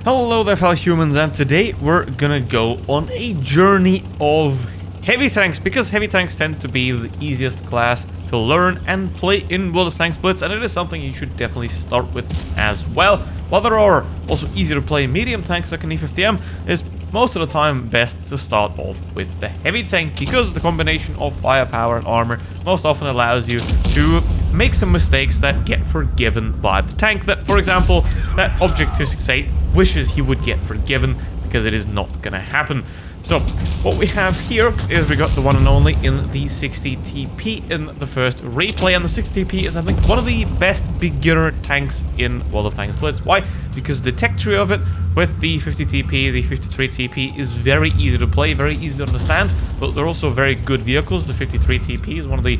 Hello there fellow humans, and today we're gonna go on a journey of heavy tanks, because heavy tanks tend to be the easiest class to learn and play in World of Tanks Blitz, and it is something you should definitely start with as well. While there are also easier to play medium tanks like an E50M, it's most of the time best to start off with the heavy tank, because the combination of firepower and armor most often allows you to make some mistakes that get forgiven by the tank. That, for example, that Object 268 wishes he would get forgiven, because it is not gonna happen. So what we have here is we got the one and only in the 60 TP in the first replay, and the 60 TP is, I think, one of the best beginner tanks in World of Tanks Blitz. Why? Because the tech tree of it with the 50 TP, the 53 TP is very easy to play, very easy to understand, but they're also very good vehicles. The 53 TP is one of the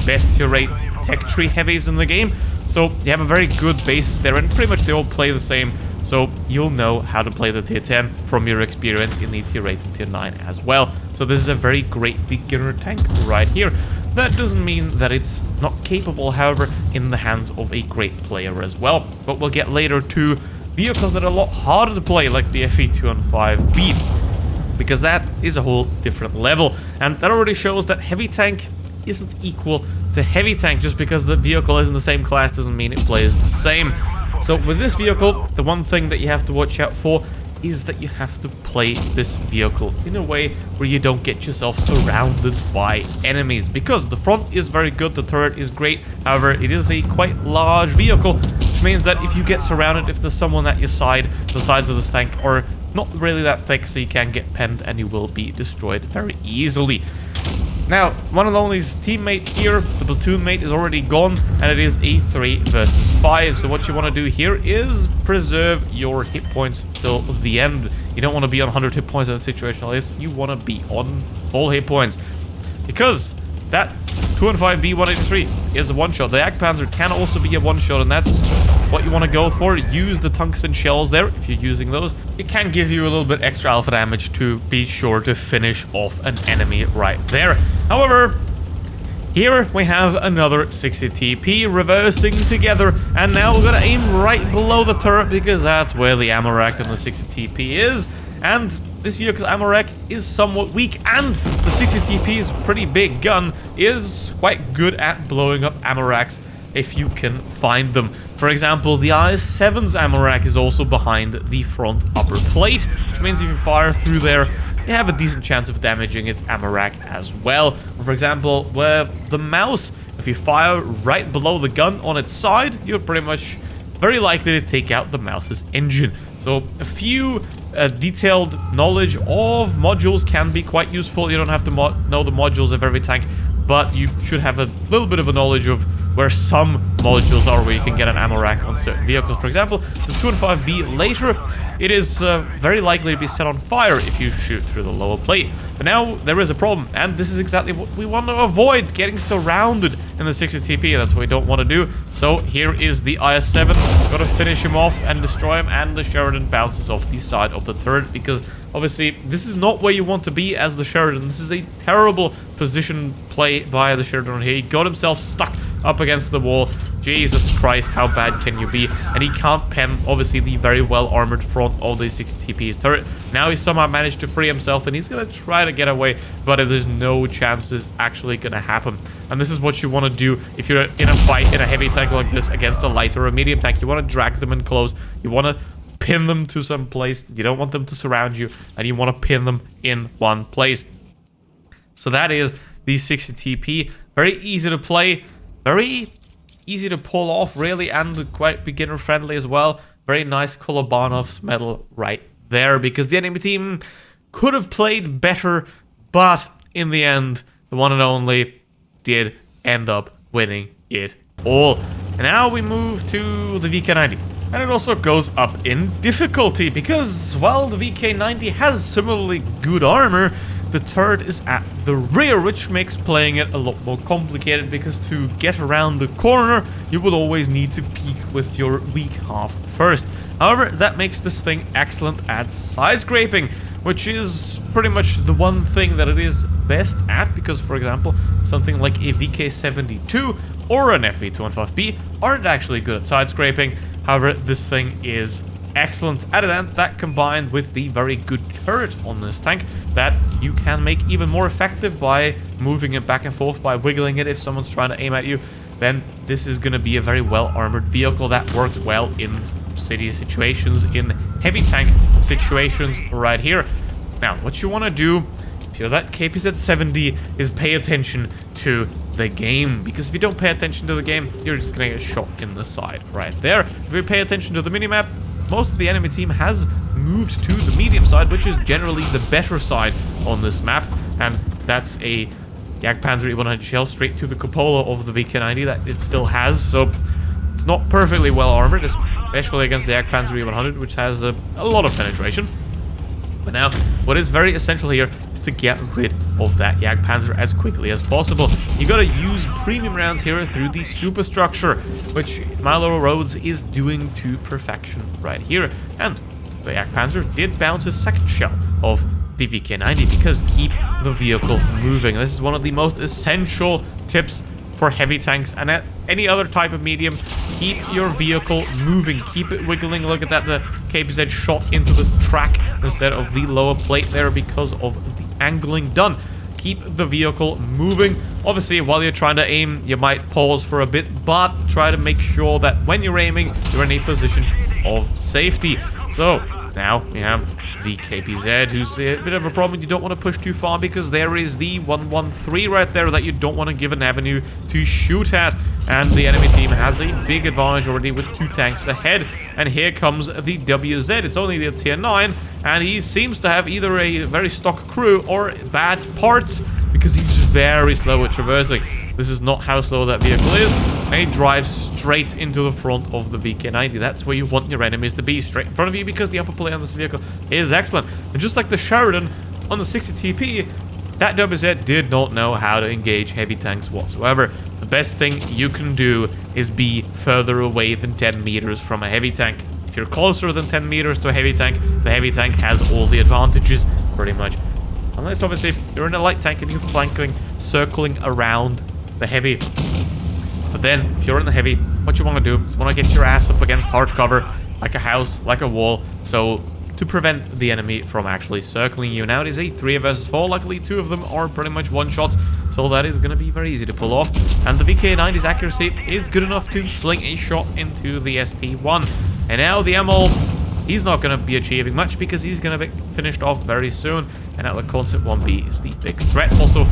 best tier 8 tech tree heavies in the game, so you have a very good basis there, and pretty much they all play the same. So you'll know how to play the tier 10 from your experience in the tier 8 and tier 9 as well. So this is a very great beginner tank right here. That doesn't mean that it's not capable, however, in the hands of a great player as well. But we'll get later to vehicles that are a lot harder to play, like the FE215B, because that is a whole different level. And that already shows that heavy tank isn't equal to heavy tank. Just because the vehicle is in the same class doesn't mean it plays the same. So with this vehicle, the one thing that you have to watch out for is that you have to play this vehicle in a way where you don't get yourself surrounded by enemies, because the front is very good, the turret is great, however it is a quite large vehicle, which means that if you get surrounded, if there's someone at your side, the sides of this tank are not really that thick, so you can get penned and you will be destroyed very easily. Now, one and only's teammate here, the platoon mate, is already gone, and it is a 3 versus 5. So what you want to do here is preserve your hit points till the end. You don't want to be on 100 hit points in a situation like this. You want to be on full hit points, because that 215B 183 is a one-shot. The Jagdpanzer can also be a one-shot, and that's what you want to go for. Use the tungsten shells there if you're using those. It can give you a little bit extra alpha damage to be sure to finish off an enemy right there. However, here we have another 60 TP reversing together, and now we're going to aim right below the turret, because that's where the ammo rack on the 60 TP is. And this vehicle's ammo rack is somewhat weak, and the 60 TP's pretty big gun is quite good at blowing up ammo racks if you can find them. For example, the IS-7's ammo rack is also behind the front upper plate, which means if you fire through there, you have a decent chance of damaging its ammo rack as well. For example, where the Maus, if you fire right below the gun on its side, you're pretty much very likely to take out the Maus's engine. So a few detailed knowledge of modules can be quite useful. You don't have to know the modules of every tank, but you should have a little bit of a knowledge of where some modules are, where you can get an ammo rack on certain vehicles. For example, the 215B later, it is very likely to be set on fire if you shoot through the lower plate. But now there is a problem, and this is exactly what we want to avoid: getting surrounded in the 60 TP. That's what we don't want to do. So here is the IS-7. Gotta finish him off and destroy him, and the Sheridan bounces off the side of the turret, because obviously this is not where you want to be as the Sheridan. This is a terrible position play by the Sheridan here. He got himself stuck up against the wall. Jesus Christ, how bad can you be? And he can't pen, obviously, the very well armored front of the 60 TP's turret. Now he somehow managed to free himself, and he's gonna try to get away, but there's no chance it's actually gonna happen. And this is what you want to do if you're in a fight in a heavy tank like this against a light or a medium tank. You want to drag them in close. You want to pin them to some place. You don't want them to surround you, and you want to pin them in one place. So that is the 60 TP. Very easy to play, very easy to pull off, really, and quite beginner friendly as well. Very nice Kolobanov's medal right there, because the enemy team could have played better, but in the end, the one and only did end up winning it all. And now we move to the VK90. And it also goes up in difficulty, because, well, the VK90 has similarly good armor. The turret is at the rear, which makes playing it a lot more complicated, because to get around the corner, you would always need to peek with your weak half first. However, that makes this thing excellent at side scraping, which is pretty much the one thing that it is best at, because, for example, something like a VK72 or an FE215B aren't actually good at side scraping. However, this thing is excellent at it, and that combined with the very good turret on this tank that you can make even more effective by moving it back and forth, by wiggling it if someone's trying to aim at you, then this is going to be a very well-armored vehicle that works well in city situations, in heavy tank situations right here. Now, what you want to do, if you're that KPZ-70, is pay attention to the game, because if you don't pay attention to the game, you're just going to get shot in the side right there. If you pay attention to the minimap, most of the enemy team has moved to the medium side, which is generally the better side on this map, and that's a Jagdpanzer E100 shell straight to the cupola of the VK90 that it still has, so it's not perfectly well armored, especially against the Jagdpanzer E100, which has a lot of penetration. But now, what is very essential here is to get rid of that Jagdpanzer as quickly as possible. You gotta use premium rounds here through the superstructure, which Milo Rhodes is doing to perfection right here. And the Jagdpanzer did bounce his second shell of the VK90 because keep the vehicle moving. This is one of the most essential tips for heavy tanks and at any other type of medium. Keep your vehicle moving, keep it wiggling. Look at that, the KPZ shot into the track instead of the lower plate there because of the angling done. Keep the vehicle moving. Obviously, while you're trying to aim, you might pause for a bit, but try to make sure that when you're aiming, you're in a position of safety. So now we have the KPZ, who's a bit of a problem. You don't want to push too far because there is the 113 right there that you don't want to give an avenue to shoot at. And the enemy team has a big advantage already with 2 tanks ahead. And here comes the WZ. It's only the tier 9, and he seems to have either a very stock crew or bad parts because he's just very slow at traversing. This is not how slow that vehicle is, and he drives straight into the front of the VK90. That's where you want your enemies to be, straight in front of you, because the upper plate on this vehicle is excellent. And just like the Sheridan on the 60 TP, that WZ did not know how to engage heavy tanks whatsoever. The best thing you can do is be further away than 10 meters from a heavy tank. If you're closer than 10 meters to a heavy tank, the heavy tank has all the advantages, pretty much. Unless, obviously, you're in a light tank and you're flanking, circling around the heavy. But then, if you're in the heavy, what you want to do is want to get your ass up against hard cover, like a house, like a wall, so to prevent the enemy from actually circling you. Now, it is a 3 versus 4. Luckily, 2 of them are pretty much one-shots, so that is going to be very easy to pull off. And the VK90's accuracy is good enough to sling a shot into the ST1. And now the ML, he's not going to be achieving much because he's going to be finished off very soon. And now the Concept 1B is the big threat. Also,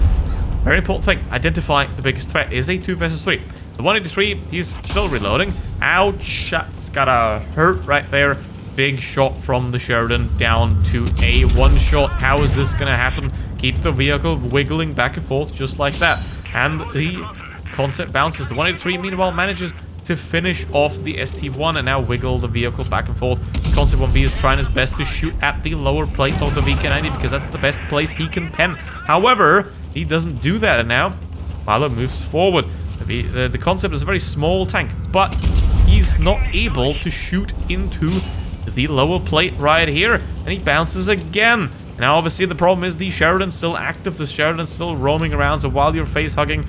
very important thing, identify the biggest threat. It is a 2 versus 3. The 183, he's still reloading. Ouch, that's gotta hurt right there. Big shot from the Sheridan down to a 1-shot. How is this gonna happen? Keep the vehicle wiggling back and forth just like that. And the Concept bounces. The 183, meanwhile, manages to finish off the ST1 and now wiggle the vehicle back and forth. Concept 1B is trying his best to shoot at the lower plate of the VK90 because that's the best place he can pen. However, he doesn't do that, and now Milo moves forward. The Concept is a very small tank, but he's not able to shoot into the lower plate right here, and he bounces again. Now, obviously, the problem is the Sheridan's still active. The Sheridan's still roaming around, so while you're face-hugging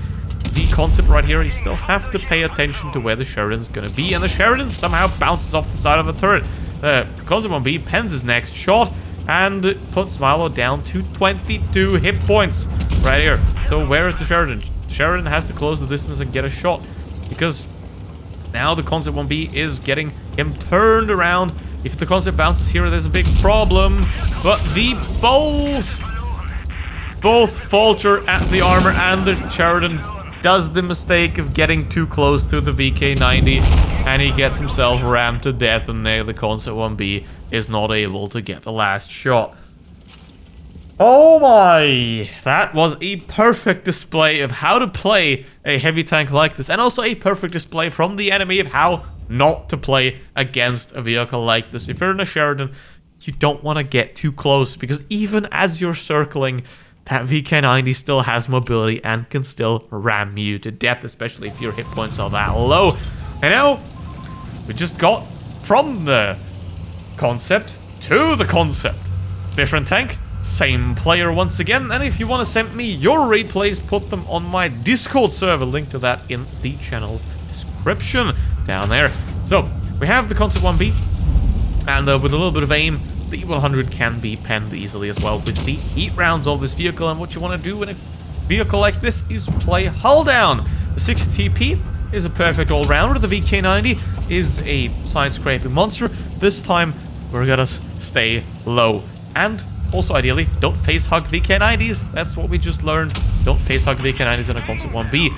the Concept right here, you still have to pay attention to where the Sheridan's going to be, and the Sheridan somehow bounces off the side of the turret. The Concept 1B pens his next shot and puts Milo down to 22 hit points right here. So where is the Sheridan? The Sheridan has to close the distance and get a shot because now the Concept 1B is getting him turned around. If the Concept bounces here, there's a big problem. But the both falter at the armor, and the Sheridan does the mistake of getting too close to the VK90, and he gets himself rammed to death, and there the Concept 1B is not able to get the last shot. Oh my! That was a perfect display of how to play a heavy tank like this, and also a perfect display from the enemy of how not to play against a vehicle like this. If you're in a Sheridan, you don't want to get too close, because even as you're circling, that VK90 still has mobility and can still ram you to death, especially if your hit points are that low. And now, we just got from the Concept to the Concept. Different tank, same player once again. And if you want to send me your replays, put them on my Discord server. Link to that in the channel description down there. So, we have the Concept 1B. And with a little bit of aim, the E100 can be penned easily as well with the heat rounds of this vehicle. And what you want to do in a vehicle like this is play hull down. The 60 TP is a perfect all-rounder. The VK90 is a side-scraping monster. This time, we're gonna stay low. And also, ideally, don't face-hug VK90s. That's what we just learned. Don't face-hug VK90s in a Concept 1B.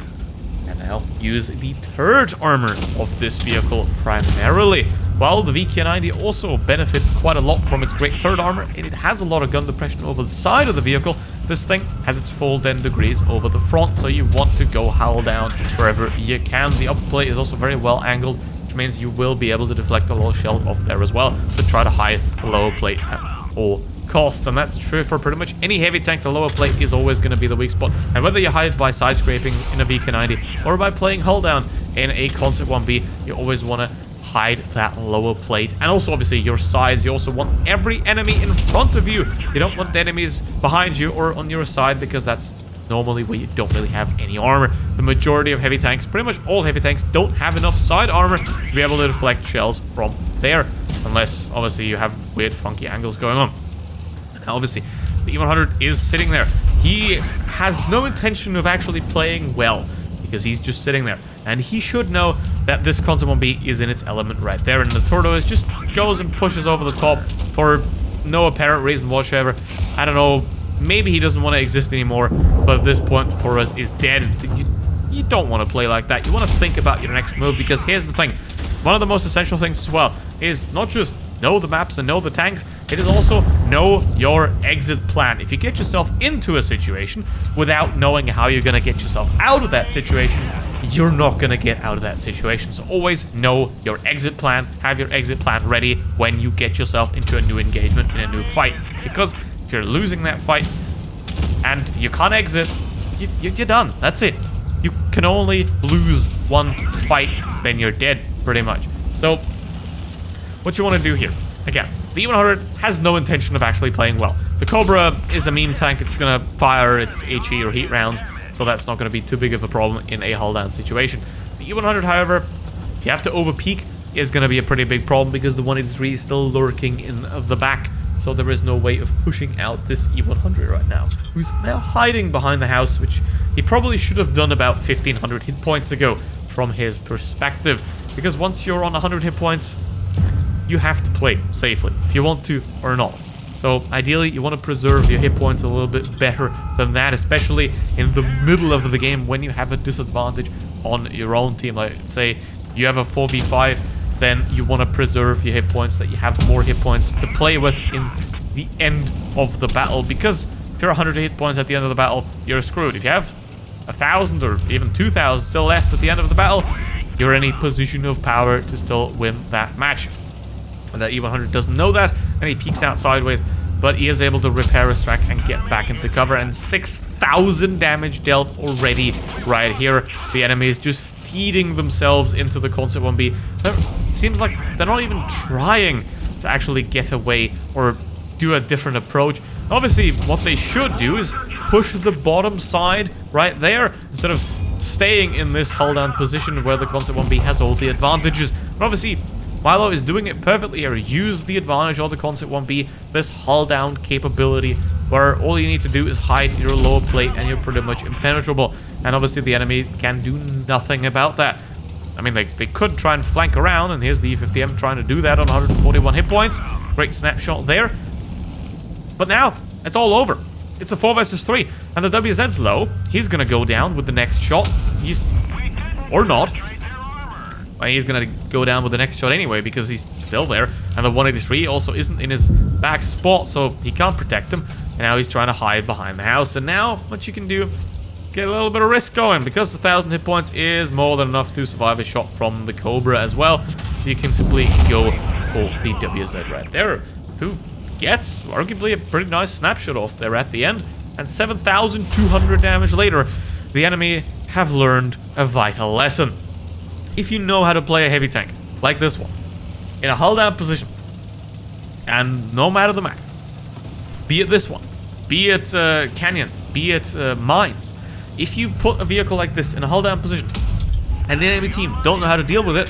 And now, use the third armor of this vehicle primarily. While the VK90 also benefits quite a lot from its great third armor, and it has a lot of gun depression over the side of the vehicle, this thing has its full 10 degrees over the front, so you want to go hull down wherever you can. The upper plate is also very well angled, which means you will be able to deflect a lot of shell off there as well to try to hide the lower plate at all costs. And that's true for pretty much any heavy tank. The lower plate is always going to be the weak spot, and whether you hide by side scraping in a VK90 or by playing hull down in a Concept 1B, you always want to hide that lower plate. And also obviously your sides, you also want every enemy in front of you. You don't want the enemies behind you or on your side, because that's normally where you don't really have any armor. The majority of heavy tanks, pretty much all heavy tanks, don't have enough side armor to be able to deflect shells from there, unless obviously you have weird funky angles going on. Now obviously the E100 is sitting there. He has no intention of actually playing well, because he's just sitting there. And he should know that this Concept 1B is in its element right there. And the Tortoise just goes and pushes over the top for no apparent reason whatsoever. I don't know, maybe he doesn't want to exist anymore, but at this point, the Tortoise is dead. You don't want to play like that. You want to think about your next move, because here's the thing. One of the most essential things as well is not just know the maps and know the tanks, it is also know your exit plan. If you get yourself into a situation without knowing how you're going to get yourself out of that situation, you're not going to get out of that situation. So always know your exit plan. Have your exit plan ready when you get yourself into a new engagement in a new fight. Because if you're losing that fight and you can't exit, you're done. That's it. You can only lose one fight, then you're dead, pretty much. So what you want to do here, again, the E100 has no intention of actually playing well. The Cobra is a meme tank. It's going to fire its HE or heat rounds, so that's not going to be too big of a problem in a hull down situation. The E100, however, if you have to overpeak, is going to be a pretty big problem, because the 183 is still lurking in the back, so there is no way of pushing out this E100 right now, who's now hiding behind the house, which he probably should have done about 1500 hit points ago from his perspective, because once you're on 100 hit points, you have to play safely if you want to or not. So ideally you want to preserve your hit points a little bit better than that, especially in the middle of the game when you have a disadvantage on your own team. Like say you have a 4v5, then you want to preserve your hit points, that you have more hit points to play with in the end of the battle, because if you're 100 hit points at the end of the battle, you're screwed. If you have 1,000 or even 2,000 still left at the end of the battle, you're in a position of power to still win that match. And that E100 doesn't know that, and he peeks out sideways, but he is able to repair his track and get back into cover, and 6,000 damage dealt already right here. The enemy is just feeding themselves into the Concept 1B. It seems like they're not even trying to actually get away or do a different approach. Obviously, what they should do is push the bottom side right there, instead of staying in this hull down position where the Concept 1B has all the advantages. And obviously, Milo is doing it perfectly here. Use the advantage of the Concept 1B, this hull down capability, where all you need to do is hide your lower plate and you're pretty much impenetrable. And obviously the enemy can do nothing about that. I mean, they could try and flank around, and here's the E50M trying to do that on 141 hit points. Great snapshot there. But now, it's all over. It's a 4 versus 3, and the WZ's low. He's gonna go down with the next shot. Or not. Well, he's gonna go down with the next shot anyway, because he's still there. And the 183 also isn't in his back spot, so he can't protect him. And now he's trying to hide behind the house. And now, what you can do, get a little bit of risk going, because 1,000 hit points is more than enough to survive a shot from the Cobra as well. You can simply go for the WZ right there, who gets arguably a pretty nice snapshot off there at the end. And 7,200 damage later, the enemy have learned a vital lesson. If you know how to play a heavy tank, like this one, in a hull down position, and no matter the map, be it this one, be it Canyon, be it Mines, if you put a vehicle like this in a hull down position, and the enemy team don't know how to deal with it,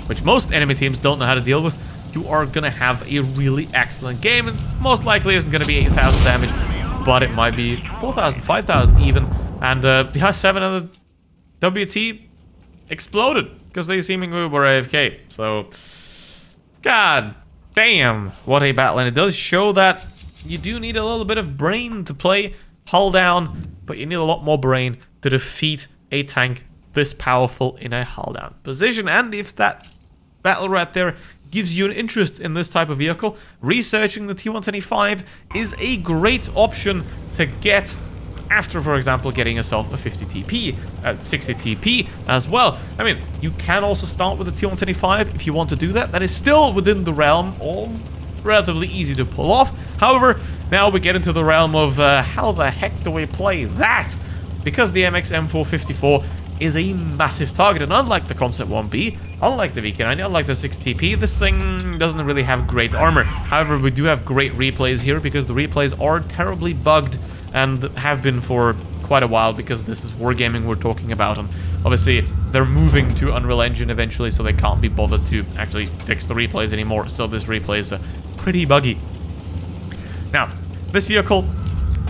which most enemy teams don't know how to deal with, you are gonna have a really excellent game. And most likely isn't gonna be 8,000 damage, but it might be 4,000, 5,000 even. And the I-7 and the WT exploded because they seemingly were AFK. So, god damn, what a battle. And it does show that you do need a little bit of brain to play hull down, but you need a lot more brain to defeat a tank this powerful in a hull down position. And if that battle right there gives you an interest in this type of vehicle, researching the T125 is a great option to get after, for example, getting yourself a 50 TP, 60 TP as well. I mean, you can also start with the T125 if you want to do that. That is still within the realm of relatively easy to pull off. However, now we get into the realm of how the heck do we play that? Because the MX M454 is a massive target, and unlike the Concept 1B, unlike the VK90, unlike the 6TP, this thing doesn't really have great armor. However, we do have great replays here because the replays are terribly bugged and have been for quite a while, because this is wargaming we're talking about, and obviously they're moving to Unreal Engine eventually, so they can't be bothered to actually fix the replays anymore, so this replay is pretty buggy. Now, this vehicle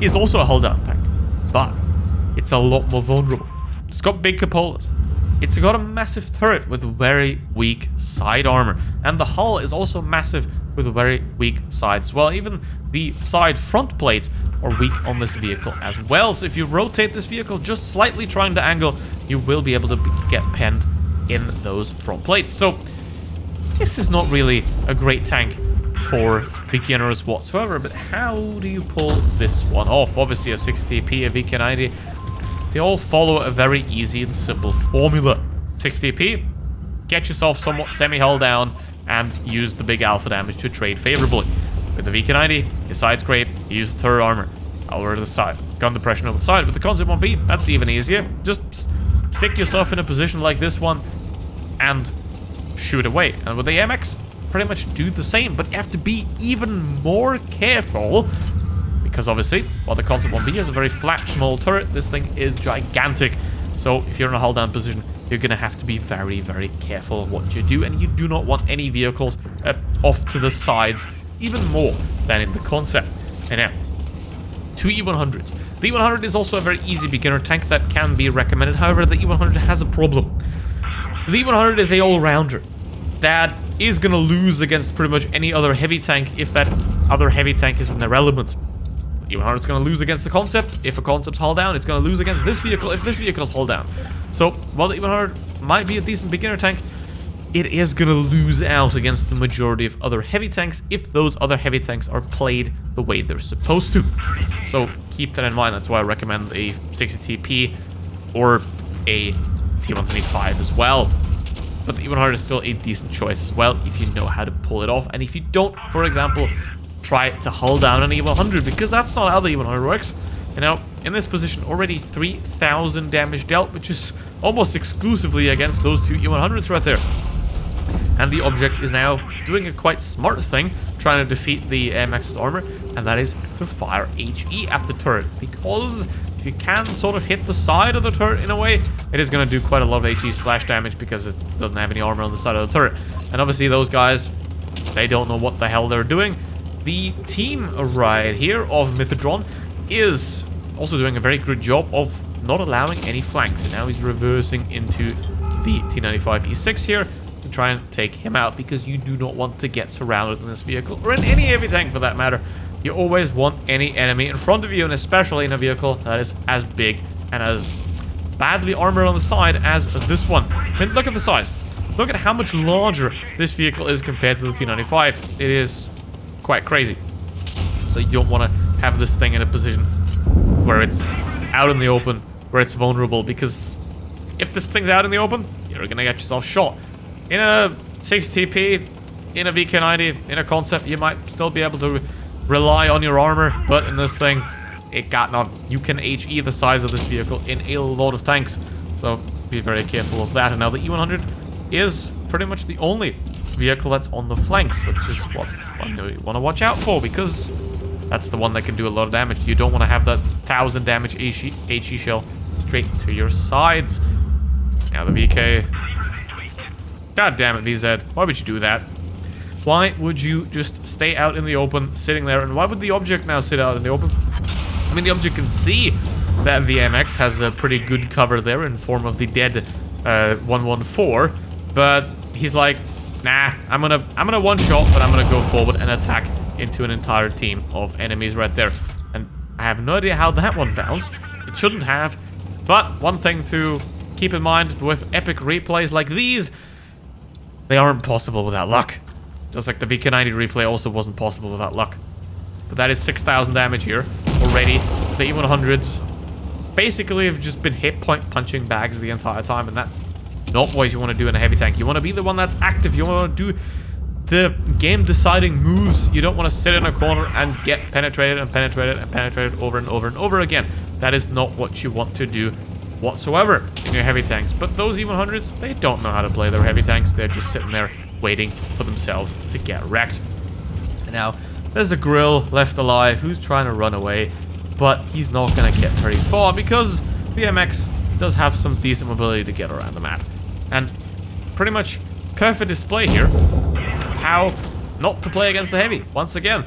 is also a hull down tank, but it's a lot more vulnerable. It's got big cupolas. It's got a massive turret with very weak side armor. And the hull is also massive with very weak sides as well. Even the side front plates are weak on this vehicle as well. So if you rotate this vehicle just slightly trying to angle, you will be able to get penned in those front plates. So this is not really a great tank for beginners whatsoever. But how do you pull this one off? Obviously a 6TP, a VK90. They all follow a very easy and simple formula. 6TP, get yourself somewhat semi-hull down and use the big alpha damage to trade favorably. With the VK90, your side's great, you use the turret armor over the side. Gun depression over the side. With the Concept 1B, that's even easier. Just stick yourself in a position like this one and shoot away. And with the MX, pretty much do the same, but you have to be even more careful. Because obviously, while the Concept 1B has a very flat, small turret, this thing is gigantic. So if you're in a hull down position, you're going to have to be very, very careful of what you do. And you do not want any vehicles off to the sides, even more than in the Concept. And now, two E100s. The E100 is also a very easy beginner tank that can be recommended. However, the E100 has a problem. The E100 is a all-rounder that is going to lose against pretty much any other heavy tank if that other heavy tank is in their element. E100 is going to lose against the Concept. If a Concept's hull down, it's going to lose against this vehicle if this vehicle's hull down. So, while the E100 might be a decent beginner tank, it is going to lose out against the majority of other heavy tanks if those other heavy tanks are played the way they're supposed to. So, keep that in mind. That's why I recommend a 60 TP or a T125 as well. But the E100 is still a decent choice as well if you know how to pull it off. And if you don't, for example, try to hull down an E100, because that's not how the E100 works. And now, in this position, already 3,000 damage dealt, which is almost exclusively against those two E100s right there. And the object is now doing a quite smart thing, trying to defeat the MX's armor, and that is to fire HE at the turret. Because if you can sort of hit the side of the turret in a way, it is going to do quite a lot of HE splash damage because it doesn't have any armor on the side of the turret. And obviously those guys, they don't know what the hell they're doing. The team right here of Mythadron is also doing a very good job of not allowing any flanks. And now he's reversing into the T95 E6 here to try and take him out, because you do not want to get surrounded in this vehicle, or in any heavy tank for that matter. You always want any enemy in front of you, and especially in a vehicle that is as big and as badly armored on the side as this one. I mean, look at the size. Look at how much larger this vehicle is compared to the T95. It is quite crazy. So you don't want to have this thing in a position where it's out in the open, where it's vulnerable, because if this thing's out in the open, you're gonna get yourself shot. In a 6TP, in a VK90, in a Concept, you might still be able to rely on your armor, but in this thing, it got none. You can HE the size of this vehicle in a lot of tanks, so be very careful of that. And now the E100 is pretty much the only vehicle that's on the flanks, which is what you want to watch out for, because that's the one that can do a lot of damage. You don't want to have that 1,000 damage HE shell straight to your sides. Now the VK... God damn it, VZ. Why would you do that? Why would you just stay out in the open, sitting there? And why would the object now sit out in the open? I mean, the object can see that the MX has a pretty good cover there in form of the dead 114, but he's like, nah, I'm gonna one shot, but I'm gonna go forward and attack into an entire team of enemies right there. And I have no idea how that one bounced. It shouldn't have. But one thing to keep in mind with epic replays like these, they aren't possible without luck. Just like the VK90 replay also wasn't possible without luck. But that is 6,000 damage here already. The E100s basically have just been hit point punching bags the entire time, and that's not what you want to do in a heavy tank. You want to be the one that's active. You want to do the game-deciding moves. You don't want to sit in a corner and get penetrated and penetrated and penetrated over and over and over again. That is not what you want to do whatsoever in your heavy tanks. But those E100s, they don't know how to play their heavy tanks. They're just sitting there waiting for themselves to get wrecked. And now, there's the Grill left alive who's trying to run away, but he's not going to get very far because the MX does have some decent mobility to get around the map. And pretty much perfect display here of how not to play against the heavy. Once again,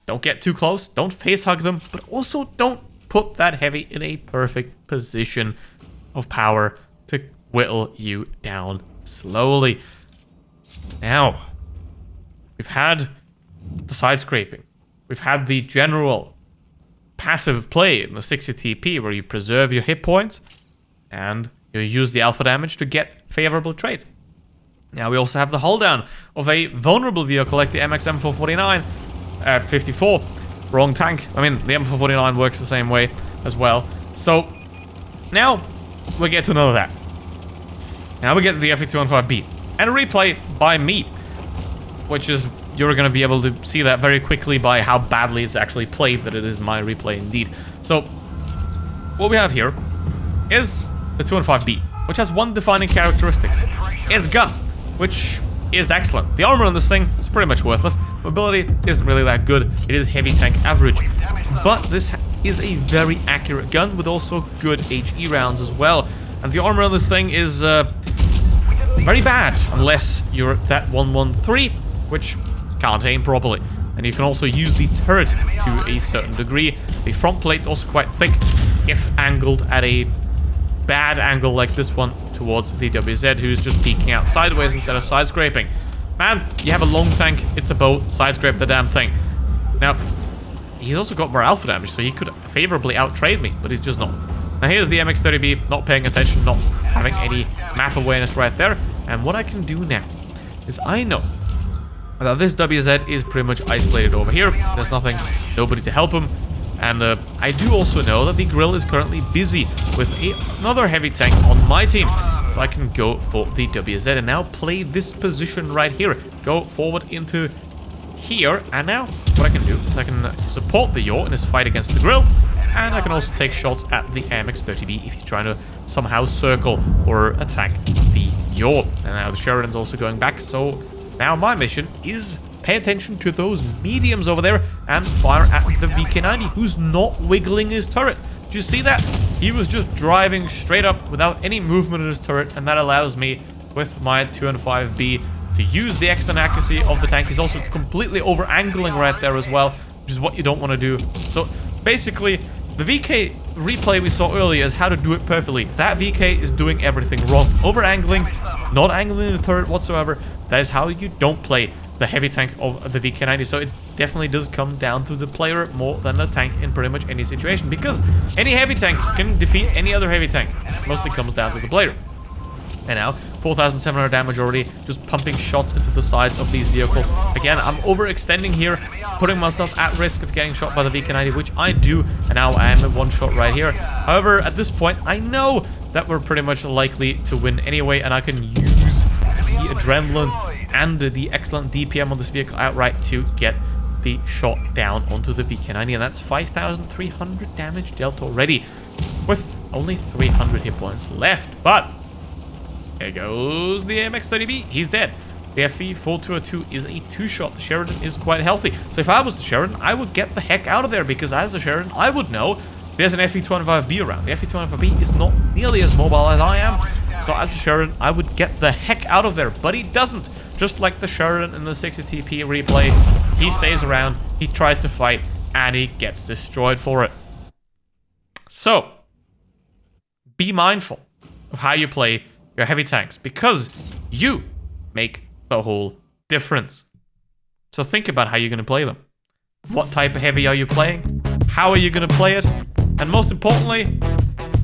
don't get too close, don't face hug them, but also don't put that heavy in a perfect position of power to whittle you down slowly. Now, we've had the side scraping. We've had the general passive play in the 60 TP where you preserve your hit points and you use the alpha damage to get favorable trades. Now we also have the hull down of a vulnerable vehicle like the MX M449 54. Wrong tank. I mean, the M449 works the same way as well. So now we get to know that. Now we get the FE215B and a replay by me, which is, you're going to be able to see that very quickly by how badly it's actually played, that it is my replay indeed. So what we have here is the 215B, which has one defining characteristic. It's gun, which is excellent. The armor on this thing is pretty much worthless. Mobility isn't really that good. It is heavy tank average. But this is a very accurate gun with also good HE rounds as well. And the armor on this thing is very bad unless you're that 113, which can't aim properly. And you can also use the turret to a certain degree. The front plate's also quite thick if angled at a bad angle like this one towards the WZ, who's just peeking out sideways instead of side scraping. Man, you have a long tank, it's a boat, side scrape the damn thing. Now, he's also got more alpha damage, so he could favorably out-trade me, but he's just not. Now here's the MX-30B, not paying attention, not having any map awareness right there. And what I can do now is I know that this WZ is pretty much isolated over here. There's nothing, nobody to help him. And I do also know that the Grill is currently busy with another heavy tank on my team. So I can go for the WZ and now play this position right here. Go forward into here. And now what I can do is I can support the Yaw in his fight against the Grill. And I can also take shots at the MX-30B if he's trying to somehow circle or attack the Yaw. And now the Sheridan's also going back. So now my mission is pay attention to those mediums over there and fire at the VK90, who's not wiggling his turret. Do you see that? He was just driving straight up without any movement in his turret, and that allows me, with my 215B, to use the excellent accuracy of the tank. He's also completely over-angling right there as well, which is what you don't want to do. So basically, the VK replay we saw earlier is how to do it perfectly. That VK is doing everything wrong. Over-angling, not angling the turret whatsoever. That is how you don't play the heavy tank of the VK90. So it definitely does come down to the player more than the tank in pretty much any situation, because any heavy tank can defeat any other heavy tank. It mostly comes down to the player. And now 4,700 damage already, just pumping shots into the sides of these vehicles. Again, I'm overextending here, putting myself at risk of getting shot by the VK90, which I do, and now I am at one shot right here. However, at this point, I know that we're pretty much likely to win anyway, and I can use the adrenaline and the excellent DPM on this vehicle outright to get the shot down onto the VK90, and that's 5,300 damage dealt already, with only 300 hit points left. But here goes the MX-30B. He's dead. The FE-4202 is a two-shot. The Sheridan is quite healthy. So if I was the Sheridan, I would get the heck out of there, because as the Sheridan, I would know there's an FE-25B around. The FE-25B is not nearly as mobile as I am. So as the Sheridan, I would get the heck out of there, but he doesn't. just like the Sheridan in the 60 TP replay, he stays around, he tries to fight, and he gets destroyed for it. So, be mindful of how you play your heavy tanks, because you make the whole difference. So think about how you're going to play them. What type of heavy are you playing? How are you going to play it? And most importantly,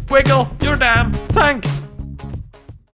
wiggle your damn tank!